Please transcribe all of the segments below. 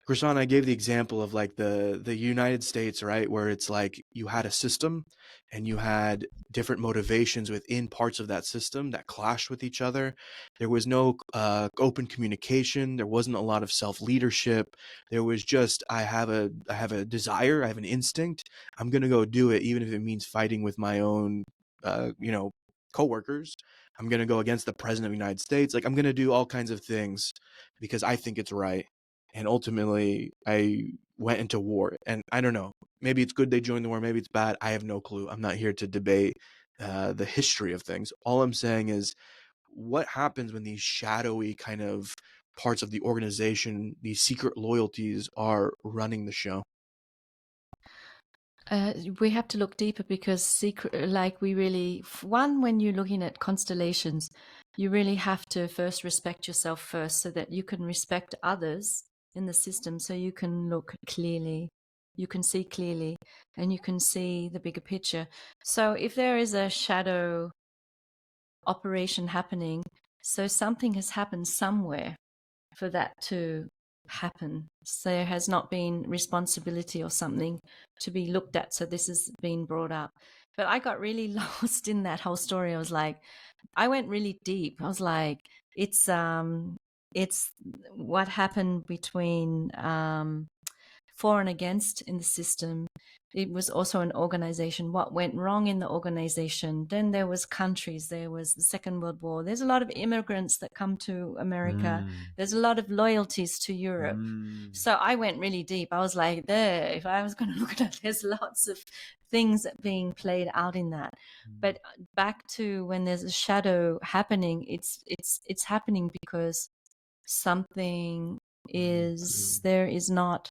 Krishan, I gave the example of like the United States, right, where it's like you had a system and you had different motivations within parts of that system that clashed with each other. There was no open communication. There wasn't a lot of self leadership. There was just I have a desire. I have an instinct. I'm gonna go do it, even if it means fighting with my own, you know, coworkers. I'm gonna go against the president of the United States. Like I'm gonna do all kinds of things because I think it's right, and ultimately I went into war. And I don't know, maybe it's good they joined the war, maybe it's bad. I have no clue. I'm not here to debate the history of things. All I'm saying is, what happens when these shadowy kind of parts of the organization, these secret loyalties, are running the show? We have to look deeper because secret, like we really, one, when you're looking at constellations, you really have to first respect yourself first so that you can respect others in the system so you can look clearly, you can see clearly, and you can see the bigger picture. So if there is a shadow operation happening, so something has happened somewhere for that to happen. So there has not been responsibility or something to be looked at. So this has been brought up. But I got really lost in that whole story. I was like, I went really deep. I was like, it's what happened between for and against in the system. It was also an organization. What went wrong in the organization? Then there was countries. There was the Second World War. There's a lot of immigrants that come to America. Mm, There's a lot of loyalties to Europe. mm, So I went really deep. I was like, there. If I was going to look at it, there's lots of things being played out in that. mm, But back to when there's a shadow happening, it's happening because something is there is not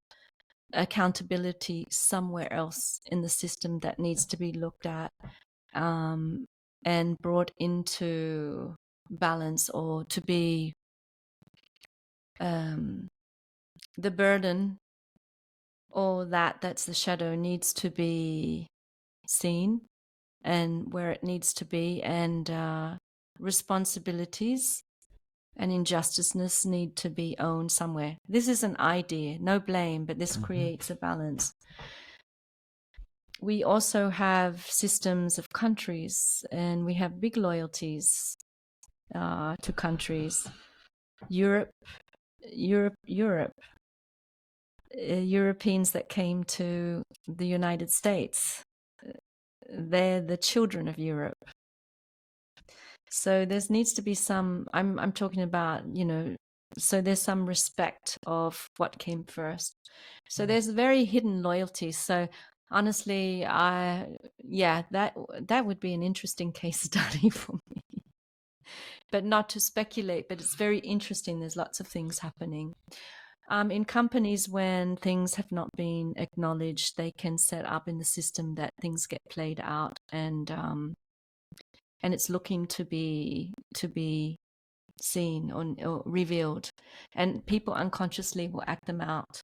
accountability somewhere else in the system that needs to be looked at um, and brought into balance, or to be um, the burden, or that's the shadow, needs to be seen and where it needs to be, and responsibilities and injusticeness need to be owned somewhere. This is an idea, no blame, but this mhm, creates a balance. We also have systems of countries, and we have big loyalties to countries. Europe, Europe. Europeans that came to the United States, they're the children of Europe. So there needs to be some. I'm talking about, so there's some respect of what came first. So there's very hidden loyalties. So honestly, yeah, that would be an interesting case study for me. But not to speculate, but it's very interesting. There's lots of things happening. In companies, when things have not been acknowledged, they can set up in the system that things get played out, and it's looking to be seen or revealed, and people unconsciously will act them out.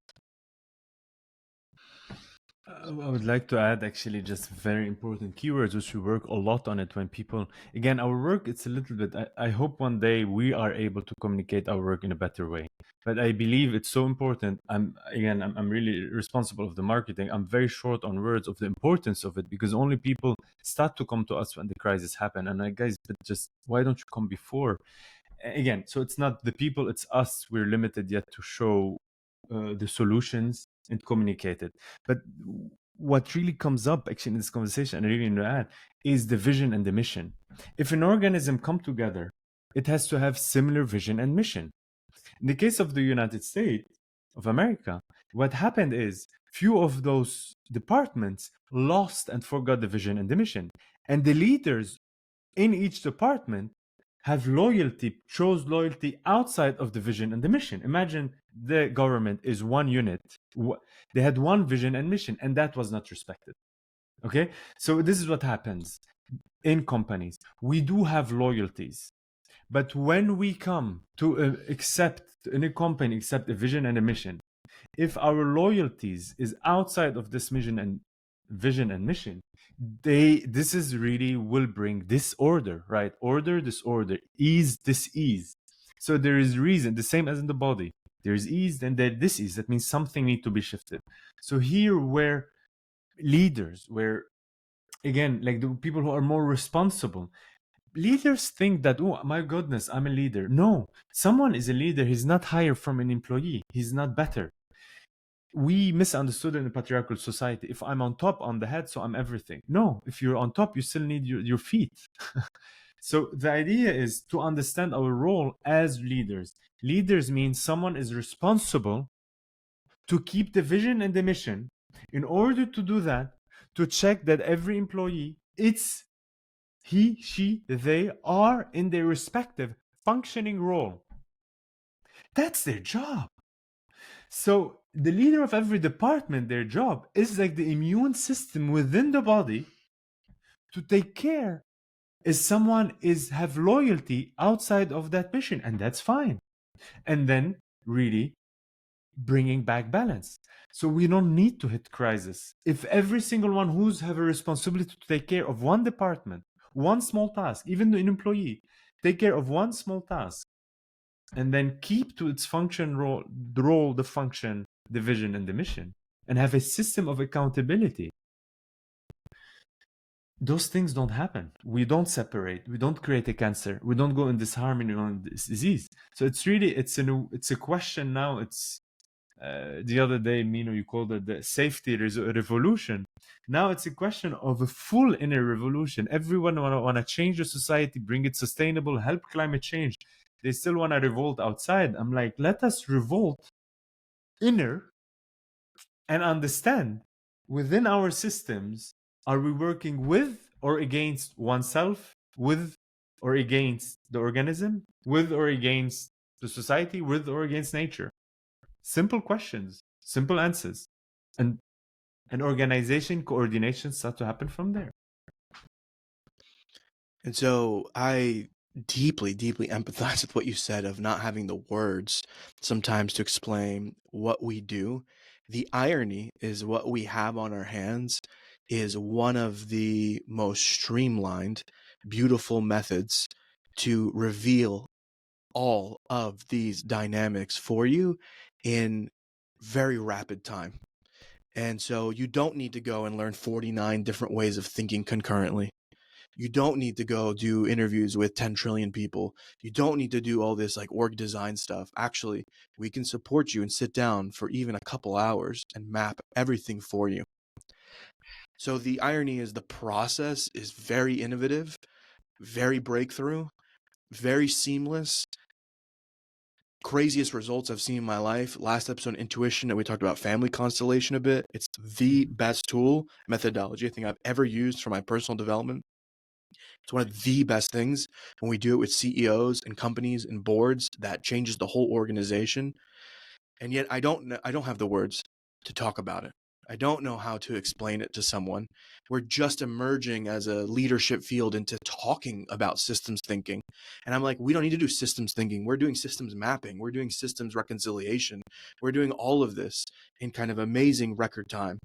I would like to add actually just very important keywords, which we work a lot on it when people, again, our work, it's a little bit, I hope one day we are able to communicate our work in a better way. But I believe it's so important. I'm really responsible of the marketing. I'm very short on words of the importance of it, because only people start to come to us when the crisis happen. And guys, but just why don't you come before? Again, so it's not the people, it's us. We're limited yet to show the solutions and communicate it. But what really comes up actually in this conversation, and I really want to add, is the vision and the mission. If an organism come together, it has to have similar vision and mission. In the case of the United States of America, what happened is few of those departments lost and forgot the vision and the mission. And the leaders in each department have loyalty, chose loyalty outside of the vision and the mission. Imagine the government is one unit. They had one vision and mission, and that was not respected. Okay? So this is what happens in companies. We do have loyalties. But when we come to accept in a company, accept a vision and a mission, if our loyalties is outside of this vision and mission, this is really will bring disorder, right? Order, disorder, ease, dis-ease. So there is reason, the same as in the body. There's ease, then there's dis-ease. That means something needs to be shifted. So here, where leaders, where again, like the people who are more responsible, leaders think that, oh my goodness, I'm a leader. No, someone is a leader. He's not higher from an employee. He's not better. We misunderstood in a patriarchal society. If I'm on top, on the head, so I'm everything. No, if you're on top, you still need your feet. So the idea is to understand our role as leaders. Leaders means someone is responsible to keep the vision and the mission. In order to do that, to check that every employee, it's he, she, they are in their respective functioning role. That's their job. So the leader of every department, their job is like the immune system within the body to take care is someone is have loyalty outside of that mission, and that's fine. And then really bringing back balance. So we don't need to hit crisis. If every single one who's have a responsibility to take care of one department, one small task, even an employee, take care of one small task, and then keep to its function role, the function, the vision, and the mission, and have a system of accountability. Those things don't happen. We don't separate. We don't create a cancer. We don't go in disharmony on this disease. So it's really it's a question now. It's the other day, Mino, you called it the safety revolution. Now it's a question of a full inner revolution. Everyone want to change the society, bring it sustainable, help climate change. They still want to revolt outside. I'm like, let us revolt inner and understand within our systems, are we working with or against oneself, with or against the organism, with or against the society, with or against nature? Simple questions, simple answers. And an organization, coordination start to happen from there. And so I deeply, deeply empathize with what you said of not having the words sometimes to explain what we do. The irony is what we have on our hands is one of the most streamlined, beautiful methods to reveal all of these dynamics for you in very rapid time. And so you don't need to go and learn 49 different ways of thinking concurrently. You don't need to go do interviews with 10 trillion people. You don't need to do all this like org design stuff. Actually, we can support you and sit down for even a couple hours and map everything for you. So the irony is the process is very innovative, very breakthrough, very seamless. Craziest results I've seen in my life. Last episode, intuition, and we talked about family constellation a bit. It's the best tool, methodology I think I've ever used for my personal development. It's one of the best things when we do it with CEOs and companies and boards that changes the whole organization. And yet I don't have the words to talk about it. I don't know how to explain it to someone. We're just emerging as a leadership field into talking about systems thinking. And I'm like, we don't need to do systems thinking. We're doing systems mapping. We're doing systems reconciliation. We're doing all of this in kind of amazing record time.